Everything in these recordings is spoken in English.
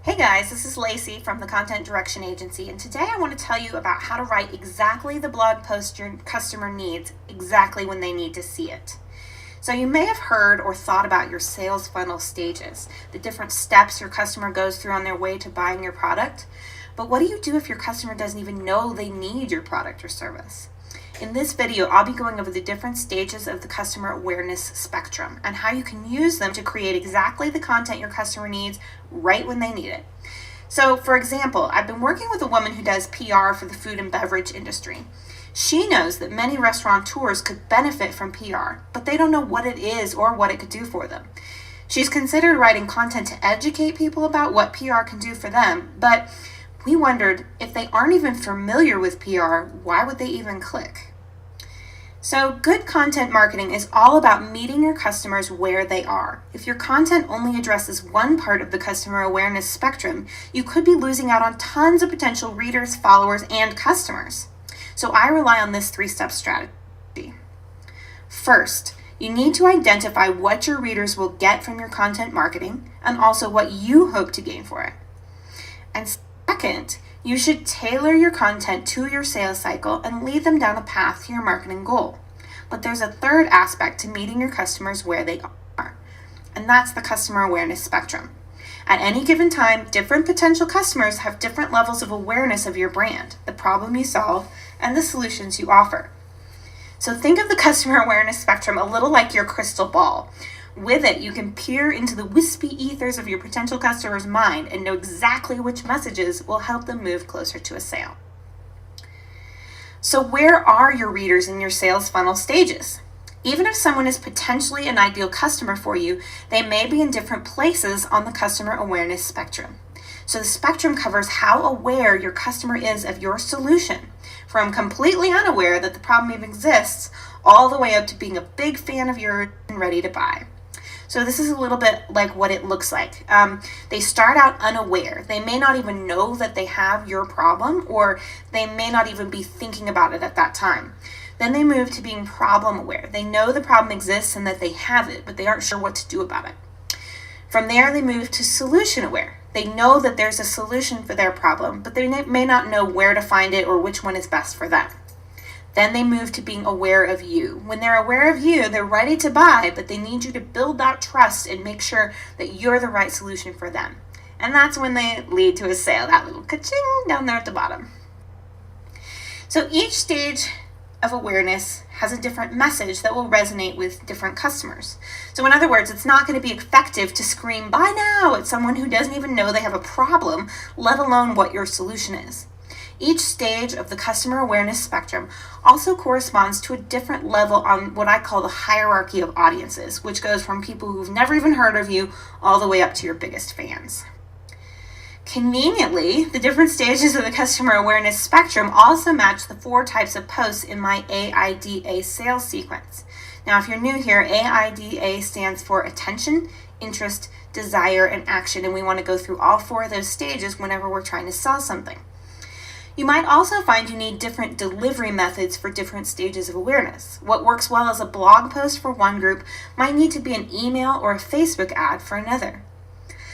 Hey guys, this is Lacy from the Content Direction Agency, and today I want to tell you about how to write exactly the blog post your customer needs exactly when they need to see it. So you may have heard or thought about your sales funnel stages, the different steps your customer goes through on their way to buying your product. But what do you do if your customer doesn't even know they need your product or service? In this video, I'll be going over the different stages of the customer awareness spectrum and how you can use them to create exactly the content your customer needs right when they need it. So, for example, I've been working with a woman who does PR for the food and beverage industry. She knows that many restaurateurs could benefit from PR, but they don't know what it is or what it could do for them. She's considered writing content to educate people about what PR can do for them, but we wondered if they aren't even familiar with PR, why would they even click? So good content marketing is all about meeting your customers where they are. If your content only addresses one part of the customer awareness spectrum, you could be losing out on tons of potential readers, followers, and customers. So I rely on this three-step strategy. First, you need to identify what your readers will get from your content marketing and also what you hope to gain for it. And second, you should tailor your content to your sales cycle and lead them down a path to your marketing goal. But there's a third aspect to meeting your customers where they are, and that's the customer awareness spectrum. At any given time, different potential customers have different levels of awareness of your brand, the problem you solve, and the solutions you offer. So think of the customer awareness spectrum a little like your crystal ball. With it, you can peer into the wispy ethers of your potential customer's mind and know exactly which messages will help them move closer to a sale. So where are your readers in your sales funnel stages? Even if someone is potentially an ideal customer for you, they may be in different places on the customer awareness spectrum. So the spectrum covers how aware your customer is of your solution, from completely unaware that the problem even exists, all the way up to being a big fan of yours and ready to buy. So this is a little bit like what it looks like. They start out unaware. They may not even know that they have your problem, or they may not even be thinking about it at that time. Then they move to being problem aware. They know the problem exists and that they have it, but they aren't sure what to do about it. From there, they move to solution aware. They know that there's a solution for their problem, but they may not know where to find it or which one is best for them. Then they move to being aware of you. When they're aware of you, they're ready to buy, but they need you to build that trust and make sure that you're the right solution for them. And that's when they lead to a sale, that little ka-ching down there at the bottom. So each stage of awareness has a different message that will resonate with different customers. So in other words, it's not going to be effective to scream "buy now" at someone who doesn't even know they have a problem, let alone what your solution is. Each stage of the customer awareness spectrum also corresponds to a different level on what I call the hierarchy of audiences, which goes from people who've never even heard of you all the way up to your biggest fans. Conveniently, the different stages of the customer awareness spectrum also match the 4 types of posts in my AIDA sales sequence. Now, if you're new here, AIDA stands for attention, interest, desire, and action, and we want to go through all 4 of those stages whenever we're trying to sell something. You might also find you need different delivery methods for different stages of awareness. What works well as a blog post for one group might need to be an email or a Facebook ad for another.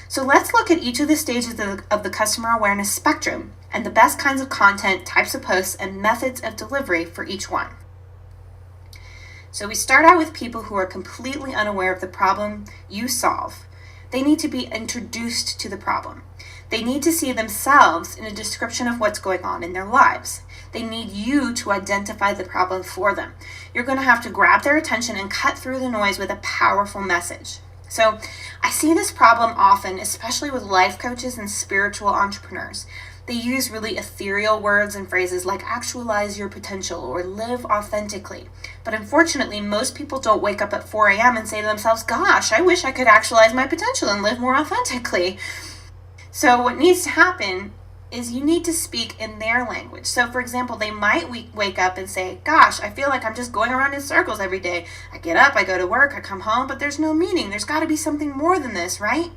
So let's look at each of the stages of the customer awareness spectrum and the best kinds of content, types of posts, and methods of delivery for each one. So we start out with people who are completely unaware of the problem you solve. They need to be introduced to the problem. They need to see themselves in a description of what's going on in their lives. They need you to identify the problem for them. You're going to have to grab their attention and cut through the noise with a powerful message. So I see this problem often, especially with life coaches and spiritual entrepreneurs. They use really ethereal words and phrases like actualize your potential or live authentically. But unfortunately, most people don't wake up at 4 a.m. and say to themselves, gosh, I wish I could actualize my potential and live more authentically. So what needs to happen is you need to speak in their language. So for example, they might wake up and say, gosh, I feel like I'm just going around in circles every day. I get up, I go to work, I come home, but there's no meaning. There's got to be something more than this, right?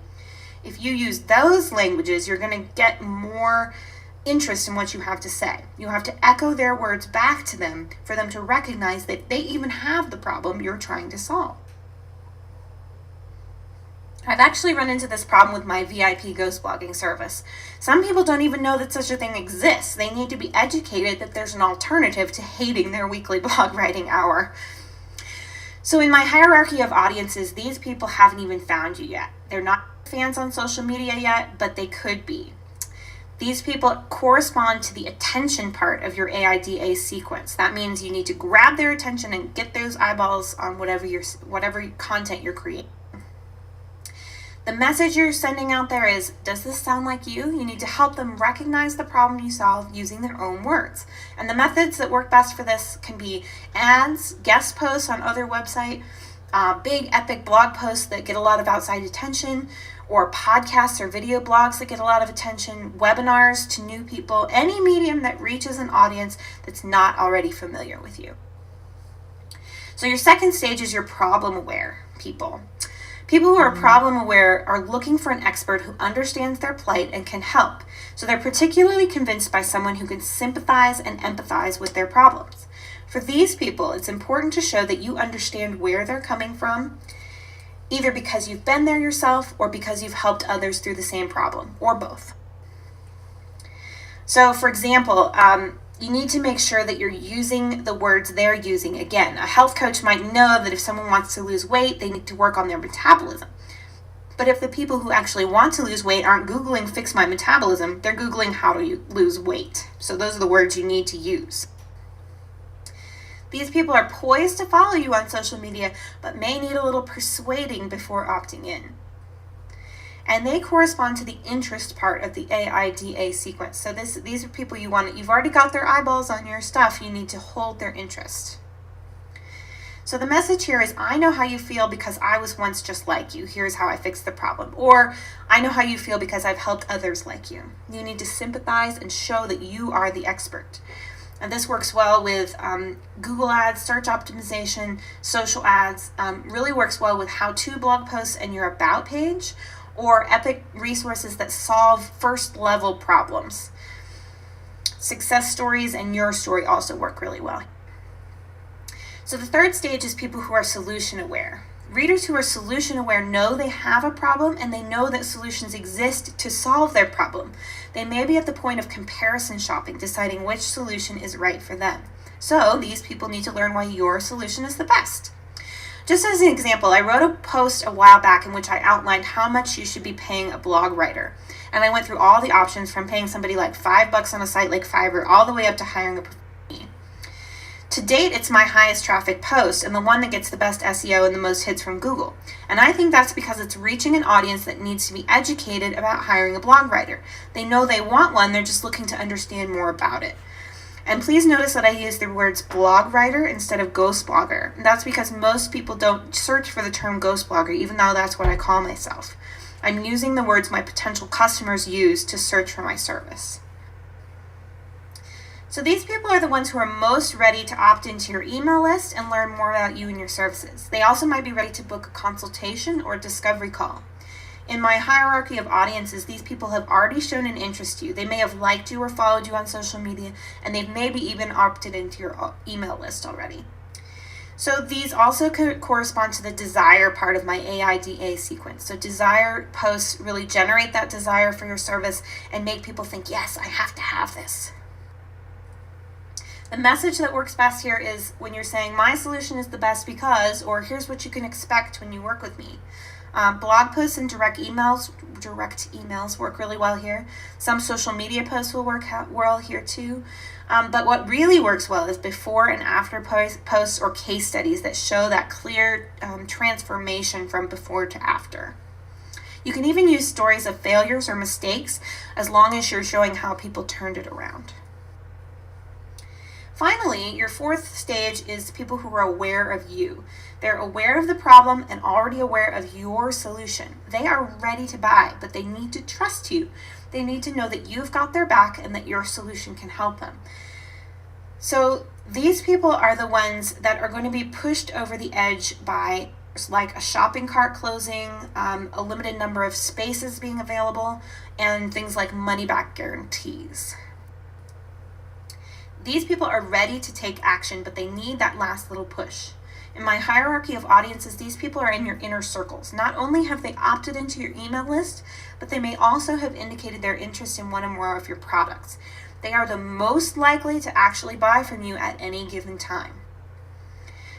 If you use those languages, you're going to get more interest in what you have to say. You have to echo their words back to them for them to recognize that they even have the problem you're trying to solve. I've actually run into this problem with my VIP ghost blogging service. Some people don't even know that such a thing exists. They need to be educated that there's an alternative to hating their weekly blog writing hour. So in my hierarchy of audiences, these people haven't even found you yet. They're not fans on social media yet, but they could be. These people correspond to the attention part of your AIDA sequence. That means you need to grab their attention and get those eyeballs on whatever content you're creating. The message you're sending out there is, does this sound like you? You need to help them recognize the problem you solve using their own words. And the methods that work best for this can be ads, guest posts on other websites, big epic blog posts that get a lot of outside attention, or podcasts or video blogs that get a lot of attention, webinars to new people, any medium that reaches an audience that's not already familiar with you. So your second stage is your problem-aware people. People who are problem-aware are looking for an expert who understands their plight and can help. So they're particularly convinced by someone who can sympathize and empathize with their problems. For these people, it's important to show that you understand where they're coming from, either because you've been there yourself or because you've helped others through the same problem, or both. So, for example, you need to make sure that you're using the words they're using. Again, a health coach might know that if someone wants to lose weight, they need to work on their metabolism. But if the people who actually want to lose weight aren't Googling fix my metabolism, they're Googling how to lose weight. So those are the words you need to use. These people are poised to follow you on social media, but may need a little persuading before opting in. And they correspond to the interest part of the AIDA sequence. So these are people you've already got their eyeballs on your stuff. You need to hold their interest. So the message here is, I know how you feel because I was once just like you. Here's how I fixed the problem. Or, I know how you feel because I've helped others like you. You need to sympathize and show that you are the expert. And this works well with Google ads, search optimization, social ads. Really works well with how-to blog posts and your about page, or epic resources that solve first-level problems. Success stories and your story also work really well. So the third stage is people who are solution-aware. Readers who are solution-aware know they have a problem and they know that solutions exist to solve their problem. They may be at the point of comparison shopping, deciding which solution is right for them. So these people need to learn why your solution is the best. Just as an example, I wrote a post a while back in which I outlined how much you should be paying a blog writer. And I went through all the options from paying somebody like $5 on a site like Fiverr all the way up to hiring a professional. To date, it's my highest traffic post and the one that gets the best SEO and the most hits from Google. And I think that's because it's reaching an audience that needs to be educated about hiring a blog writer. They know they want one, they're just looking to understand more about it. And please notice that I use the words blog writer instead of ghost blogger. And that's because most people don't search for the term ghost blogger, even though that's what I call myself. I'm using the words my potential customers use to search for my service. So these people are the ones who are most ready to opt into your email list and learn more about you and your services. They also might be ready to book a consultation or a discovery call. In my hierarchy of audiences, these people have already shown an interest to you. They may have liked you or followed you on social media, and they've maybe even opted into your email list already. So these also correspond to the desire part of my AIDA sequence. So desire posts really generate that desire for your service and make people think, yes, I have to have this. The message that works best here is when you're saying, my solution is the best because, or here's what you can expect when you work with me. Blog posts and direct emails work really well here. Some social media posts will work well here too. But what really works well is before and after posts or case studies that show that clear transformation from before to after. You can even use stories of failures or mistakes as long as you're showing how people turned it around. Finally, your fourth stage is people who are aware of you. They're aware of the problem and already aware of your solution. They are ready to buy, but they need to trust you. They need to know that you've got their back and that your solution can help them. So these people are the ones that are going to be pushed over the edge by like a shopping cart closing, a limited number of spaces being available, and things like money-back guarantees. These people are ready to take action, but they need that last little push. In my hierarchy of audiences, these people are in your inner circles. Not only have they opted into your email list, but they may also have indicated their interest in one or more of your products. They are the most likely to actually buy from you at any given time.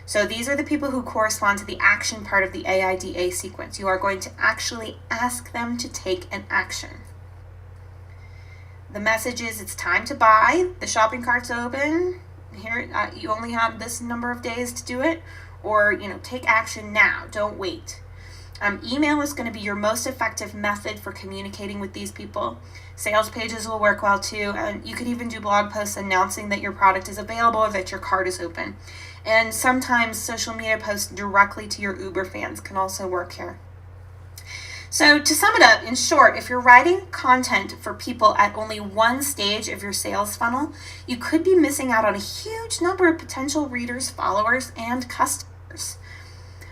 So these are the people who correspond to the action part of the AIDA sequence. You are going to actually ask them to take an action. The message is, it's time to buy, the shopping cart's open, here you only have this number of days to do it, or take action now, don't wait. Email is going to be your most effective method for communicating with these people. Sales pages will work well too, and you could even do blog posts announcing that your product is available or that your cart is open. And sometimes social media posts directly to your Uber fans can also work here. So to sum it up, in short, if you're writing content for people at only one stage of your sales funnel, you could be missing out on a huge number of potential readers, followers, and customers.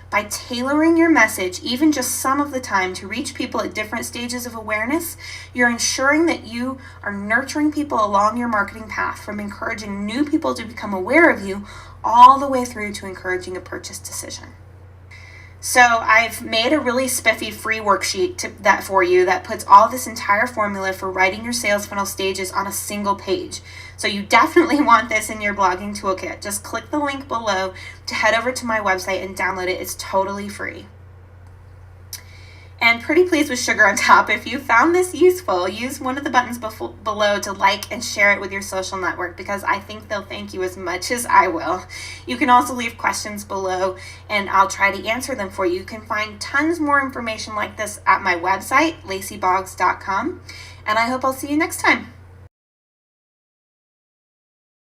By tailoring your message, even just some of the time, to reach people at different stages of awareness, you're ensuring that you are nurturing people along your marketing path, from encouraging new people to become aware of you, all the way through to encouraging a purchase decision. So I've made a really spiffy free worksheet for you that puts all this entire formula for writing your sales funnel stages on a single page. So you definitely want this in your blogging toolkit. Just click the link below to head over to my website and download it. It's totally free. And pretty please with sugar on top, if you found this useful, use one of the buttons below to like and share it with your social network, because I think they'll thank you as much as I will. You can also leave questions below and I'll try to answer them for you. You can find tons more information like this at my website, lacyboggs.com, and I hope I'll see you next time.